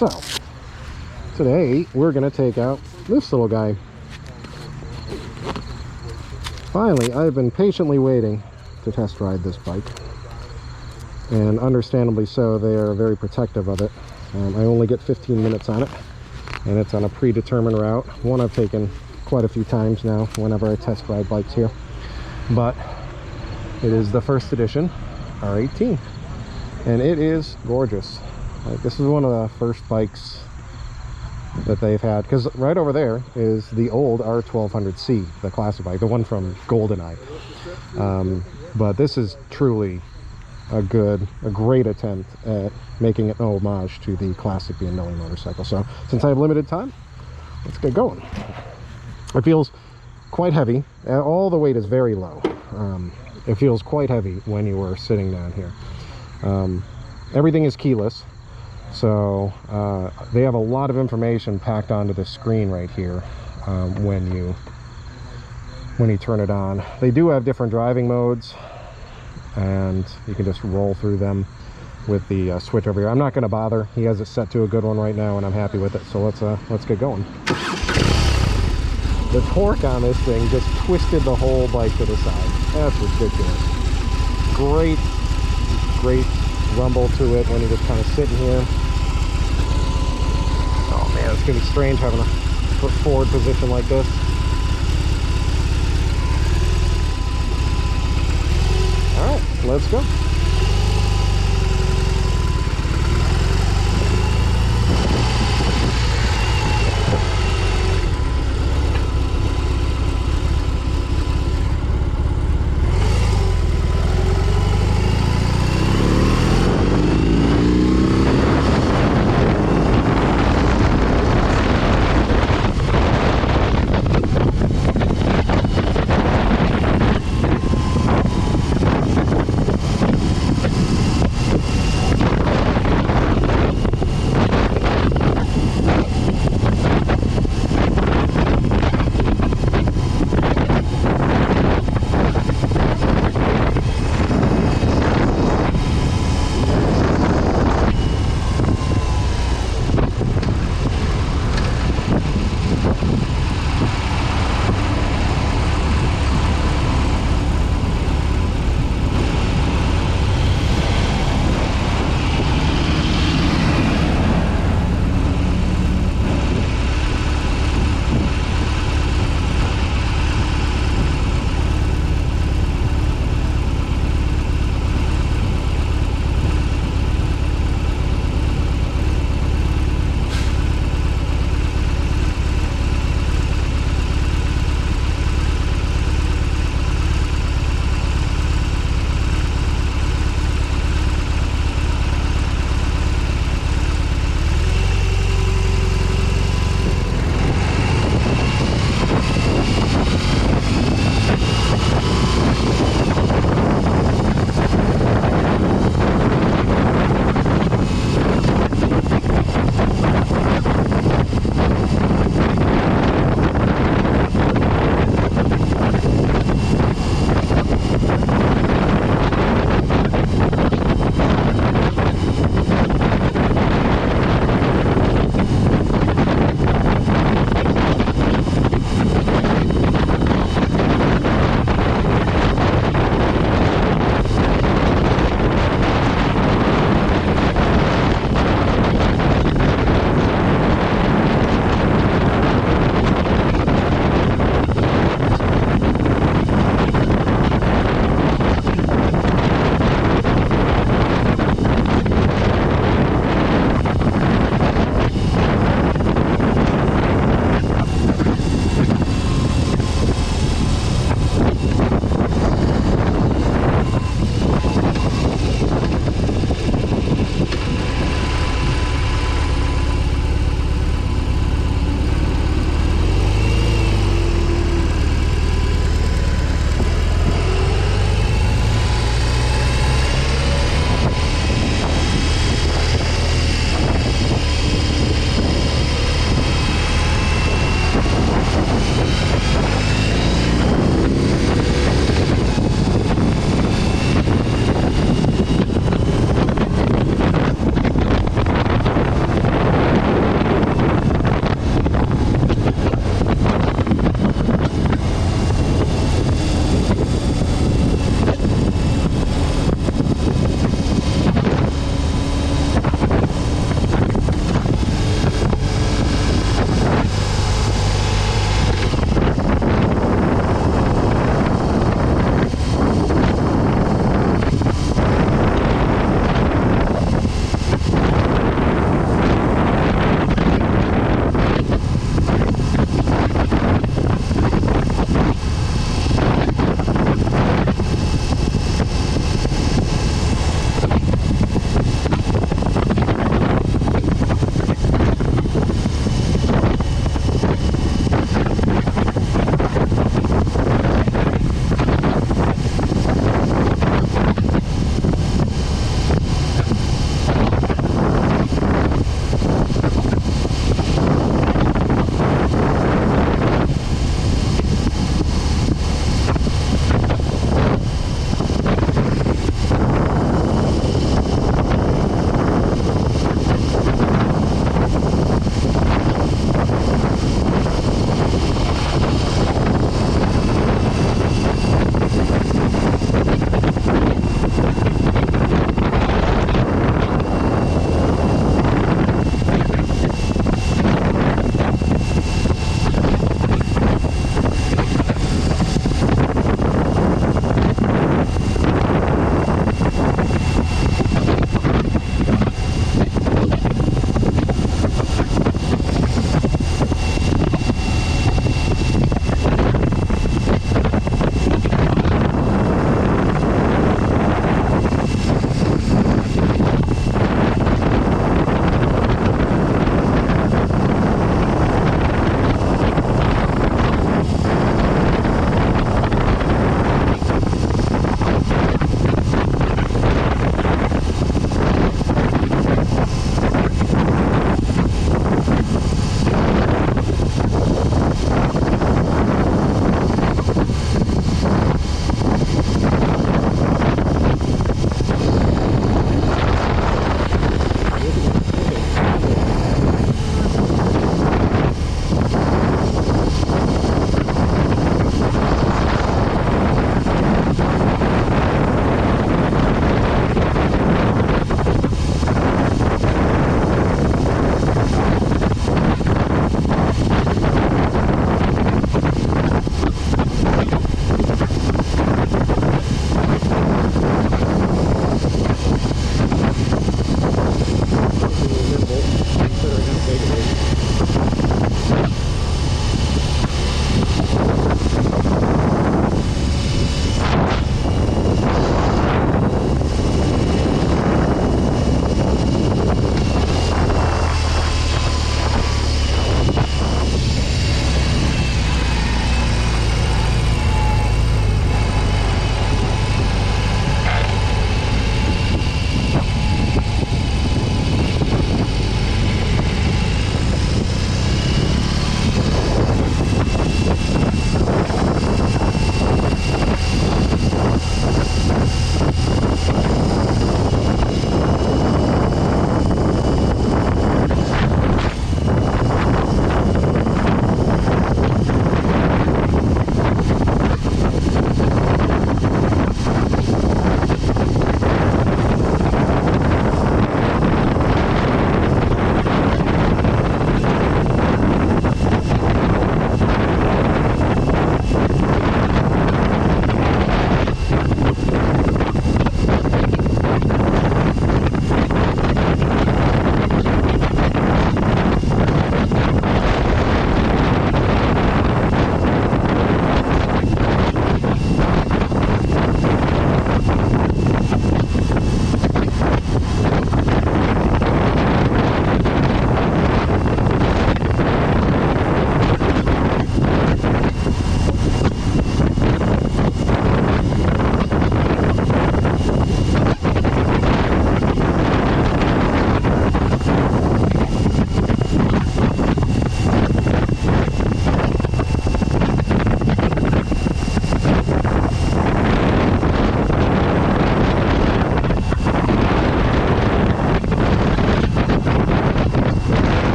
So today we're gonna take out this little guy. Finally, I've been patiently waiting to test ride this bike, and understandably so. They are very protective of it. I only get 15 minutes on it, and it's on a predetermined route, one I've taken quite a few times now whenever I test ride bikes here. But it is the first edition R18, and it is gorgeous. Like, this is one of the first bikes that they've had, because right over there is the old R1200C, the classic bike, the one from Goldeneye. But this is truly a great attempt at making it an homage to the classic BMW motorcycle. So since I have limited time, let's get going. It feels quite heavy. All the weight is very low. It feels quite heavy when you are sitting down here. Everything is keyless, so they have a lot of information packed onto the screen right here when you turn it on. They do have different driving modes, and you can just roll through them with the switch over here. I'm not going to bother. He has it set to a good one right now, and I'm happy with it. So let's get going. The torque on this thing just twisted the whole bike to the side. That's ridiculous. Great rumble to it when you're just kind of sitting here. Oh man, it's gonna be strange having a forward position like this. All right, let's go.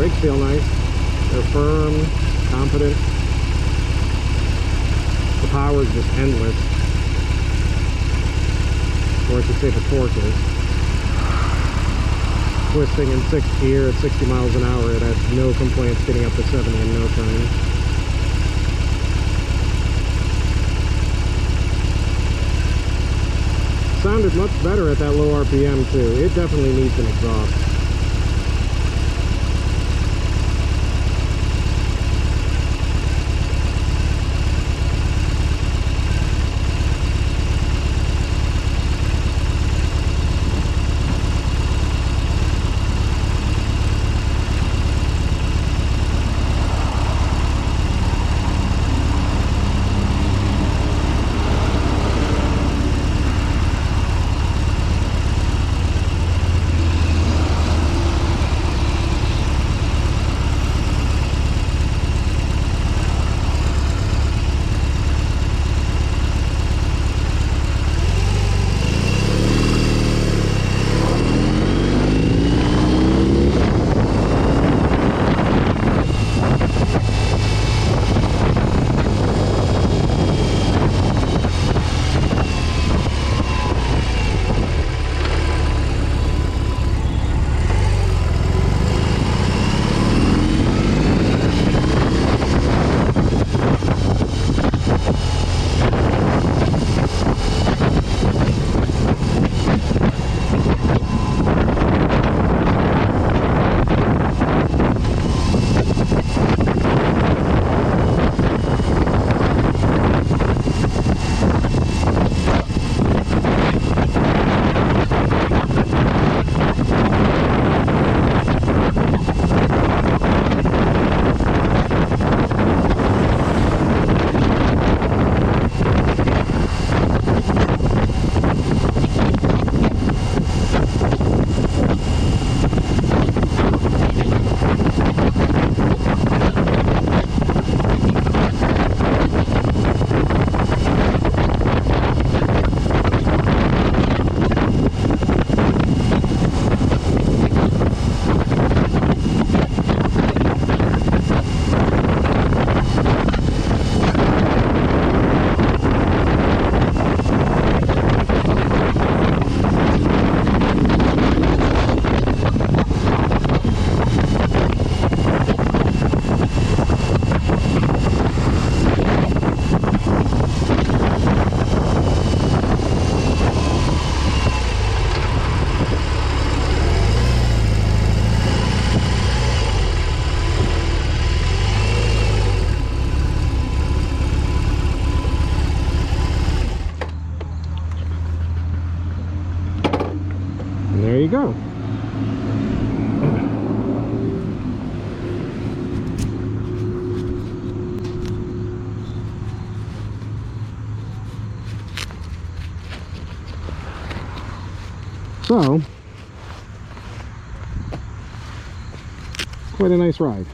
Brakes feel nice. They're firm, confident. The power is just endless. Or I should say the torque is. Twisting in 6th gear at 60 miles an hour, it had no complaints getting up to 70 in no time. Sounded much better at that low RPM too. It definitely needs an exhaust. There you go. So, quite a nice ride.